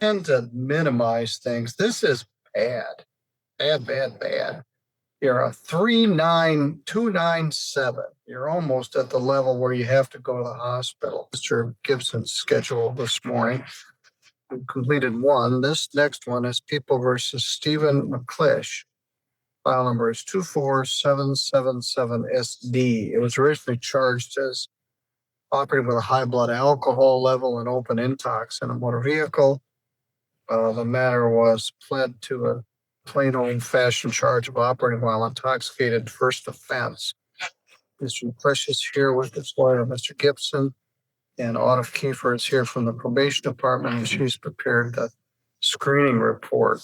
tend to minimize things. This is bad, bad, bad, bad. You're a 39297. You're almost at the level where you have to go to the hospital. Mr. Gibson's schedule this morning. We completed one. This next one is People versus Stephen McClish. File number is 24777SD. It was originally charged as operating with a high blood alcohol level and open intox in a motor vehicle. The matter was pled to a plain old-fashioned charge of operating while intoxicated, first offense. Mr. McClish is here with his lawyer, Mr. Gibson, and Autumn Kiefer is here from the probation department, and she's prepared the screening report.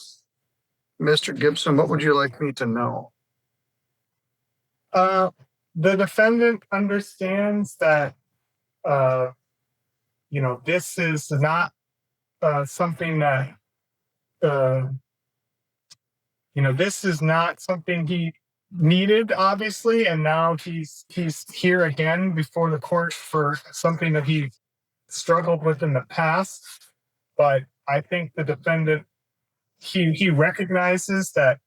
Mr. Gibson, what would you like me to know? The defendant understands that, this is not something that, this is not something he needed, obviously, and now he's here again before the court for something that he struggled with in the past. But I think the defendant, he recognizes that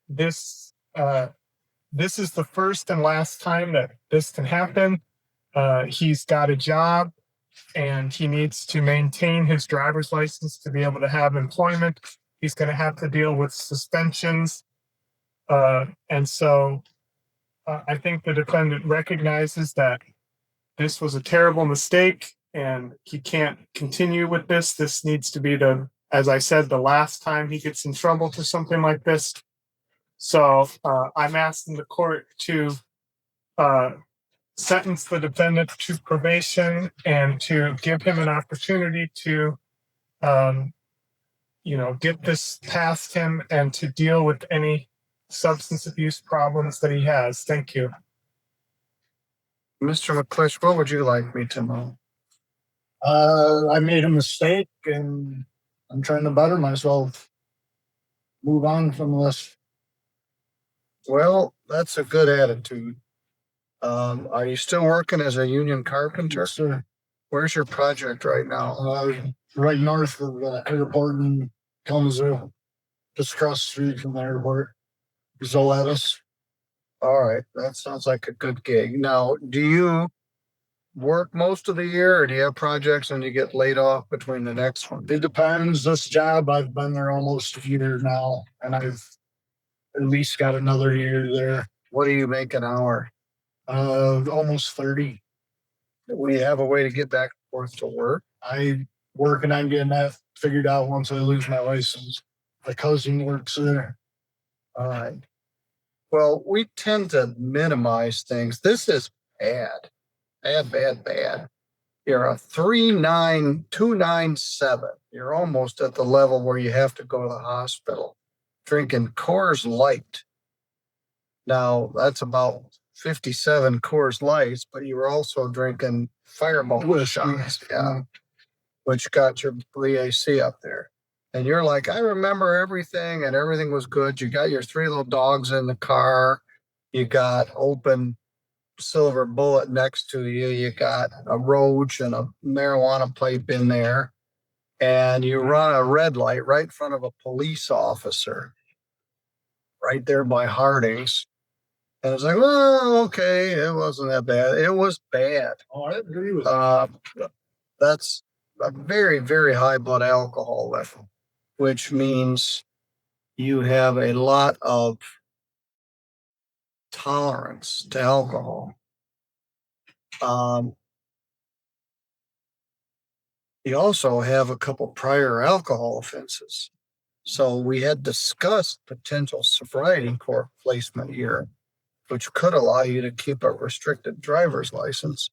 this is the first and last time that this can happen. He's got a job and he needs to maintain his driver's license to be able to have employment. He's going to have to deal with suspensions. And so I think the defendant recognizes that this was a terrible mistake and he can't continue with this. This needs to be as I said, the last time he gets in trouble for something like this. So I'm asking the court to sentence the defendant to probation and to give him an opportunity to, get this past him and to deal with any substance abuse problems that he has. Thank you. Mr. McClish, what would you like me to know? I made a mistake and I'm trying to better myself. Move on from this. Well, that's a good attitude. Are you still working as a union carpenter? Yes, sir. Where's your project right now? Right north of the airport in Kalamazoo, just across the street from the airport. Zoetis. All right, that sounds like a good gig. Now, do you work most of the year, or do you have projects and you get laid off between the next one? It depends. This job, I've been there almost a year now, and I've at least got another year there. What do you make an hour? Almost 30. We have a way to get back and forth to work. I working on getting that figured out once I lose my license. My cousin works there. All right. Well, we tend to minimize things. This is bad, bad, bad, bad. You're a 39297. You're almost at the level where you have to go to the hospital. Drinking Coors Light. Now, that's about 57 Coors Lights, but you were also drinking Fireball shots, which got your BAC up there. And you're like, I remember everything, and everything was good. You got your 3 little dogs in the car. You got open Silver Bullet next to you. You got a roach and a marijuana pipe in there. And you run a red light right in front of a police officer right there by Harding's. And it's like, well, okay, it wasn't that bad. It was bad. Oh, I agree with that. That's a very, very high blood alcohol level, which means you have a lot of tolerance to alcohol. You also have a couple prior alcohol offenses. So we had discussed potential sobriety court placement here, which could allow you to keep a restricted driver's license.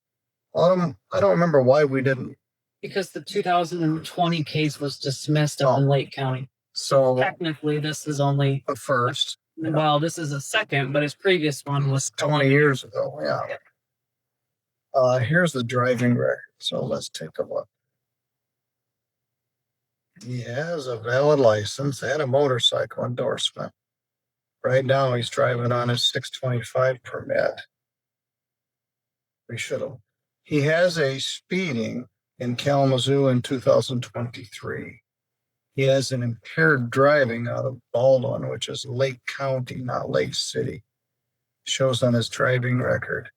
I don't remember why we didn't. Because the 2020 case was dismissed up in Lake County. So technically, this is only a first. Well, this is a second, but his previous one was 20 years ago. Yeah. Here's the driving record. So let's take a look. He has a valid license and a motorcycle endorsement. Right now, he's driving on his 625 permit. We should have. He has a speeding in Kalamazoo in 2023. He has an impaired driving out of Baldwin, which is Lake County, not Lake City. Shows on his driving record.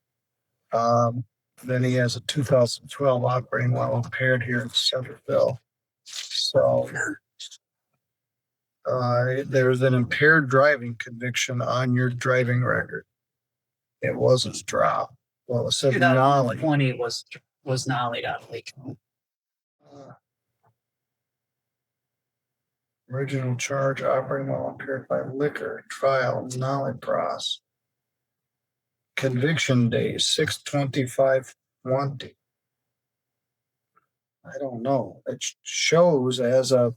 Then he has a 2012 operating while impaired here in Centerville. So there's an impaired driving conviction on your driving record. It wasn't dropped. Well, it said knowledge. 2020 was nollied out of Lake. Original charge operating while impaired by liquor, trial, knowledge process. Conviction day, 6/25/20. I don't know. It shows as a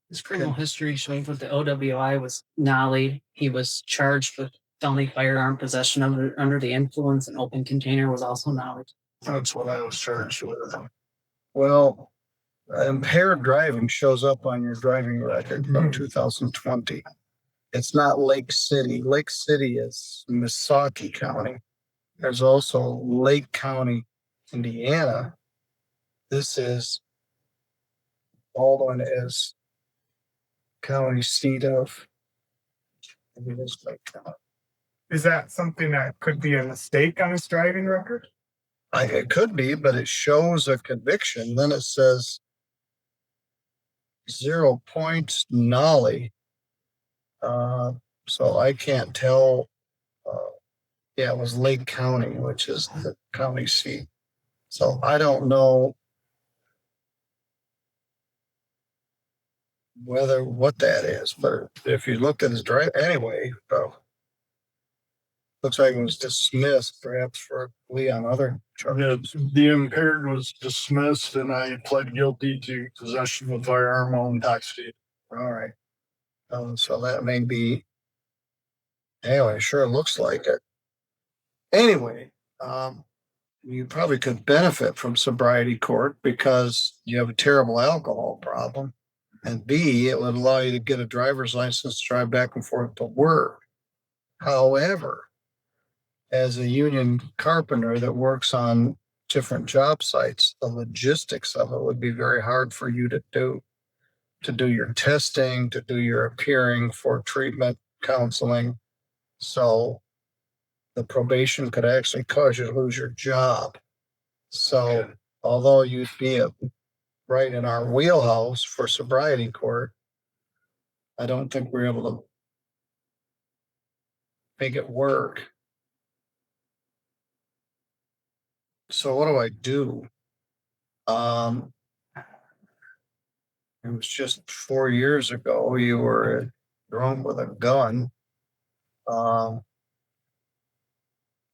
His criminal history showing that the OWI was nollied. He was charged with felony firearm possession under the influence, and open container was also nollied. That's what I was charged with. well, impaired driving shows up on your driving record from 2020. It's not Lake City. Lake City is Missaukee County. There's also Lake County, Indiana. This is Baldwin is county seat of. Maybe it is Lake County. Is that something that could be a mistake on his driving record? It could be, but it shows a conviction. Then it says 0 points nollie. So I can't tell. Yeah, it was Lake County, which is the county seat. So I don't know what that is, but if you look at his drive anyway, looks like it was dismissed, perhaps for a plea on other charges. The impaired was dismissed and I pled guilty to possession of a firearm while intoxicated. All right. So that may be. Anyway, sure looks like it. Anyway, you probably could benefit from sobriety court because you have a terrible alcohol problem. And B, it would allow you to get a driver's license to drive back and forth to work. However, as a union carpenter that works on different job sites, the logistics of it would be very hard for you to do your testing, to do your appearing for treatment, counseling. So the probation could actually cause you to lose your job. So although you'd be right in our wheelhouse for sobriety court, I don't think we're able to make it work. So what do I do? It was just 4 years ago. You were drunk with a gun.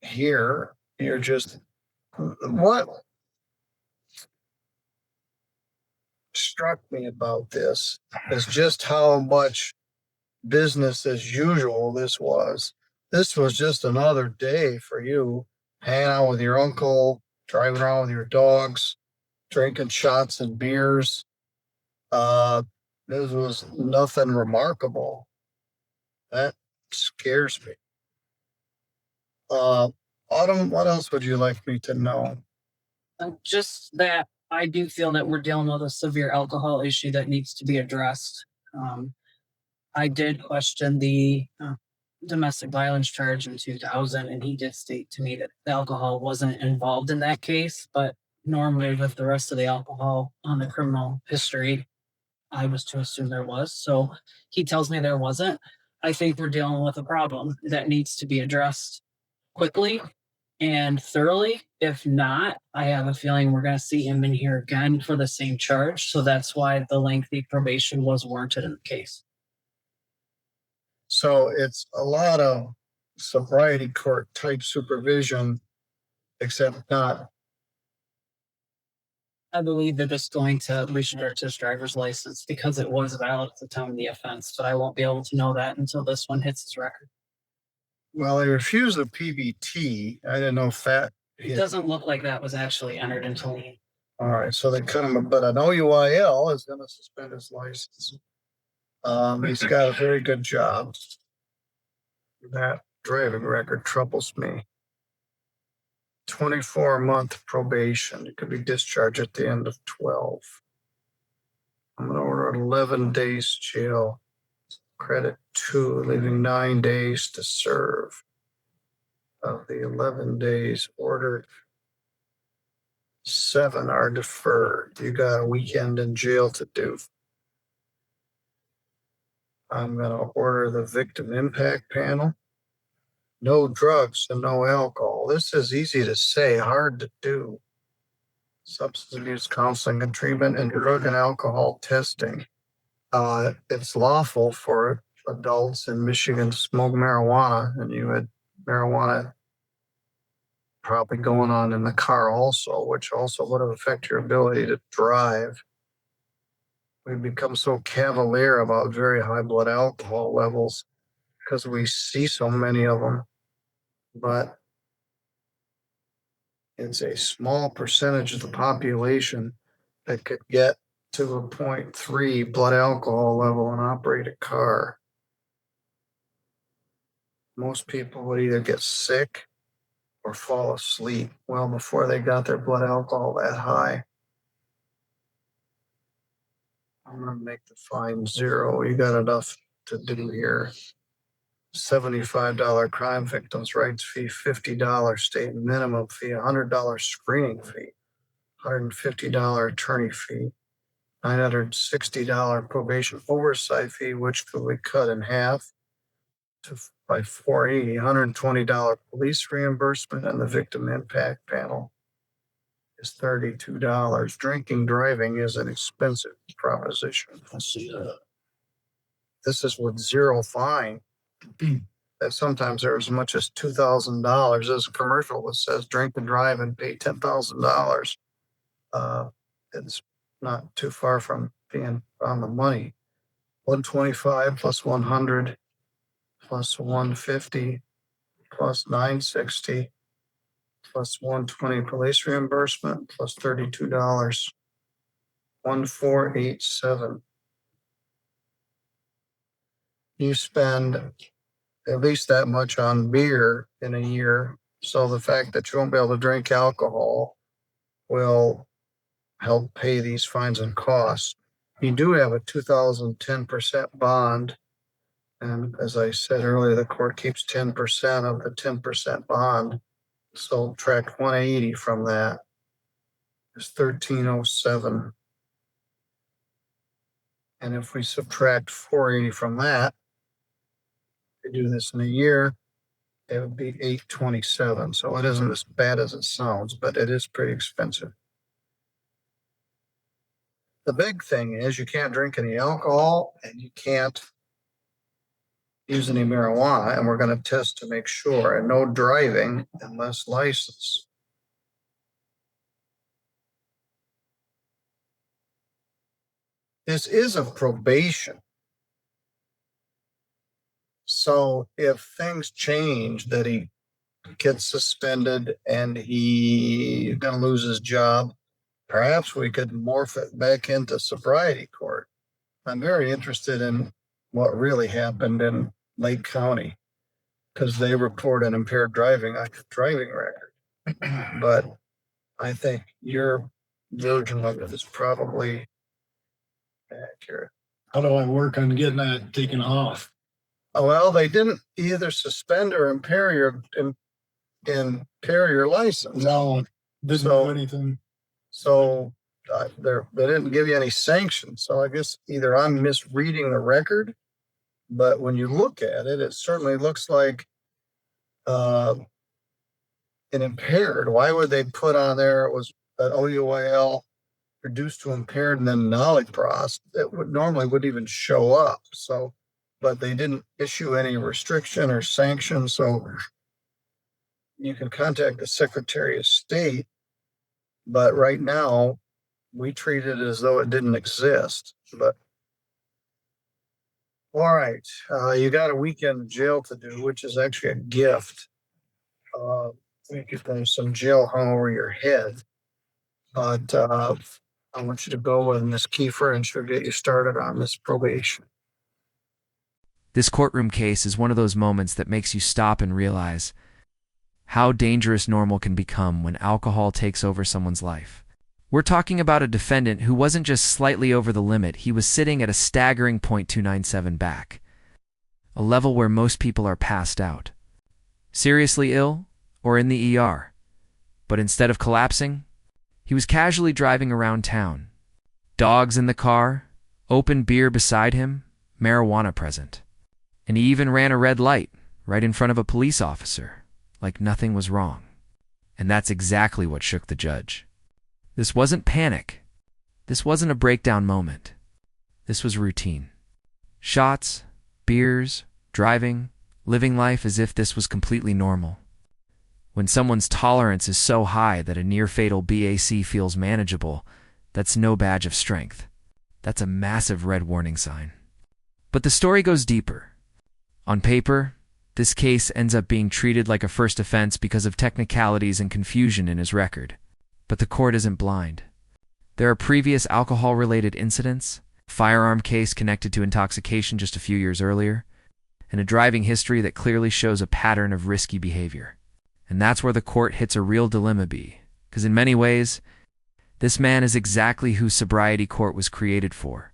Here, you're just what struck me about this is just how much business as usual this was. This was just another day for you, hanging out with your uncle, driving around with your dogs, drinking shots and beers. This was nothing remarkable. That scares me. Autumn, what else would you like me to know? Just that I do feel that we're dealing with a severe alcohol issue that needs to be addressed. I did question the domestic violence charge in 2000, and he did state to me that the alcohol wasn't involved in that case, but normally with the rest of the alcohol on the criminal history, I was to assume there was. So he tells me there wasn't. I think we're dealing with a problem that needs to be addressed quickly and thoroughly. If not, I have a feeling we're going to see him in here again for the same charge. So that's why the lengthy probation was warranted in the case. So it's a lot of sobriety court type supervision, except not. I believe they're just going to restrict his driver's license because it was valid at the time of the offense, but I won't be able to know that until this one hits his record. Well, they refused the PBT. I didn't know if that. It doesn't look like that was actually entered into lien. All right, so they cut him, but an OUIL is going to suspend his license. He's got a very good job. That driving record troubles me. 24-month probation. It could be discharged at the end of 12. for 11 days jail. Credit 2, leaving 9 days to serve. Of the 11 days ordered, 7 are deferred. You got a weekend in jail to do. I'm going to order the victim impact panel. No drugs and no alcohol. This is easy to say, hard to do. Substance abuse counseling and treatment and drug and alcohol testing. It's lawful for adults in Michigan to smoke marijuana, and you had marijuana probably going on in the car also, which also would have affected your ability to drive. We've become so cavalier about very high blood alcohol levels because we see so many of them, but it's a small percentage of the population that could get to a 0.3 blood alcohol level and operate a car. Most people would either get sick or fall asleep well before they got their blood alcohol that high. I'm going to make the fine 0. You got enough to do here. $75 crime victims' rights fee, $50 state minimum fee, $100 screening fee, $150 attorney fee, $960 probation oversight fee, which could be cut in half by $480, $120 police reimbursement, and the victim impact panel is $32. Drinking, driving is an expensive proposition. I see that. This is with 0 fine. That sometimes there are as much as $2,000. There's a commercial that says drink and drive and pay $10,000. It's not too far from being on the money. 125 plus 100 plus 150 plus 960 plus 120 police reimbursement plus $32. 1487. You spend at least that much on beer in a year. So the fact that you won't be able to drink alcohol will help pay these fines and costs. You do have a 2010% bond. And as I said earlier, the court keeps 10% of the 10% bond. So subtract 180 from that is 1307. And if we subtract 480 from that, we do this in a year, it would be 827. So it isn't as bad as it sounds, but it is pretty expensive. The big thing is you can't drink any alcohol and you can't use any marijuana, and we're going to test to make sure, and no driving unless licensed. This is a probation. So if things change that he gets suspended and he's going to lose his job, perhaps we could morph it back into sobriety court. I'm very interested in what really happened in Lake County because they report an impaired driving on your driving record. But I think your version of it is probably accurate. How do I work on getting that taken off? Well, they didn't either suspend or impair your license. No, didn't So- do anything. So they didn't give you any sanctions. So I guess either I'm misreading the record, but when you look at it, it certainly looks like an impaired. Why would they put on there it was an OUIL reduced to impaired and then nollie-pros? It would normally wouldn't even show up. So, but they didn't issue any restriction or sanction. So you can contact the Secretary of State, but right now we treat it as though it didn't exist. But all right, you got a weekend in jail to do, which is actually a gift. I think there's some jail hung over your head, but I want you to go with Miss Kiefer and she'll get you started on this probation. This courtroom case is one of those moments that makes you stop and realize how dangerous normal can become when alcohol takes over someone's life. We're talking about a defendant who wasn't just slightly over the limit, he was sitting at a staggering .297 back, a level where most people are passed out, seriously ill, or in the ER. But instead of collapsing, he was casually driving around town. Dogs in the car, open beer beside him, marijuana present. And he even ran a red light right in front of a police officer, like nothing was wrong. And that's exactly what shook the judge. This wasn't panic. This wasn't a breakdown moment. This was routine. Shots, beers, driving, living life as if this was completely normal. When someone's tolerance is so high that a near-fatal BAC feels manageable, that's no badge of strength. That's a massive red warning sign. But the story goes deeper. On paper, this case ends up being treated like a first offense because of technicalities and confusion in his record. But the court isn't blind. There are previous alcohol-related incidents, a firearm case connected to intoxication just a few years earlier, and a driving history that clearly shows a pattern of risky behavior. And that's where the court hits a real dilemma, because in many ways, this man is exactly who sobriety court was created for.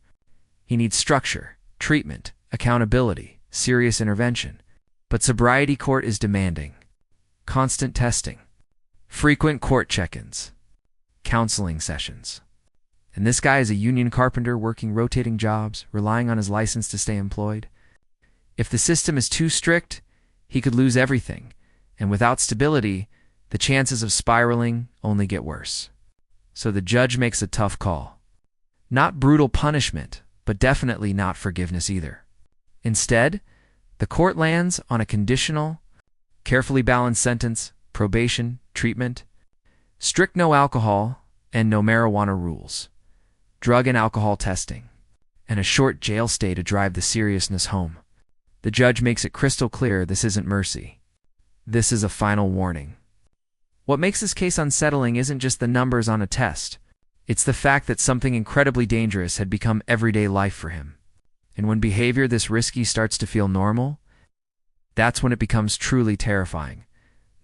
He needs structure, treatment, accountability, serious intervention. But sobriety court is demanding constant testing, frequent court check-ins, counseling sessions. And this guy is a union carpenter working rotating jobs, relying on his license to stay employed. If the system is too strict, he could lose everything. And without stability, the chances of spiraling only get worse. So the judge makes a tough call. Not brutal punishment, but definitely not forgiveness either. Instead, the court lands on a conditional, carefully balanced sentence, probation, treatment, strict no alcohol and no marijuana rules, drug and alcohol testing, and a short jail stay to drive the seriousness home. The judge makes it crystal clear this isn't mercy. This is a final warning. What makes this case unsettling isn't just the numbers on a test. It's the fact that something incredibly dangerous had become everyday life for him. And when behavior this risky starts to feel normal, that's when it becomes truly terrifying,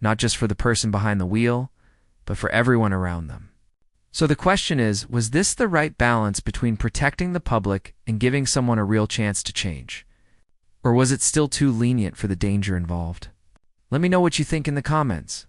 not just for the person behind the wheel, but for everyone around them. So the question is, was this the right balance between protecting the public and giving someone a real chance to change? Or was it still too lenient for the danger involved? Let me know what you think in the comments.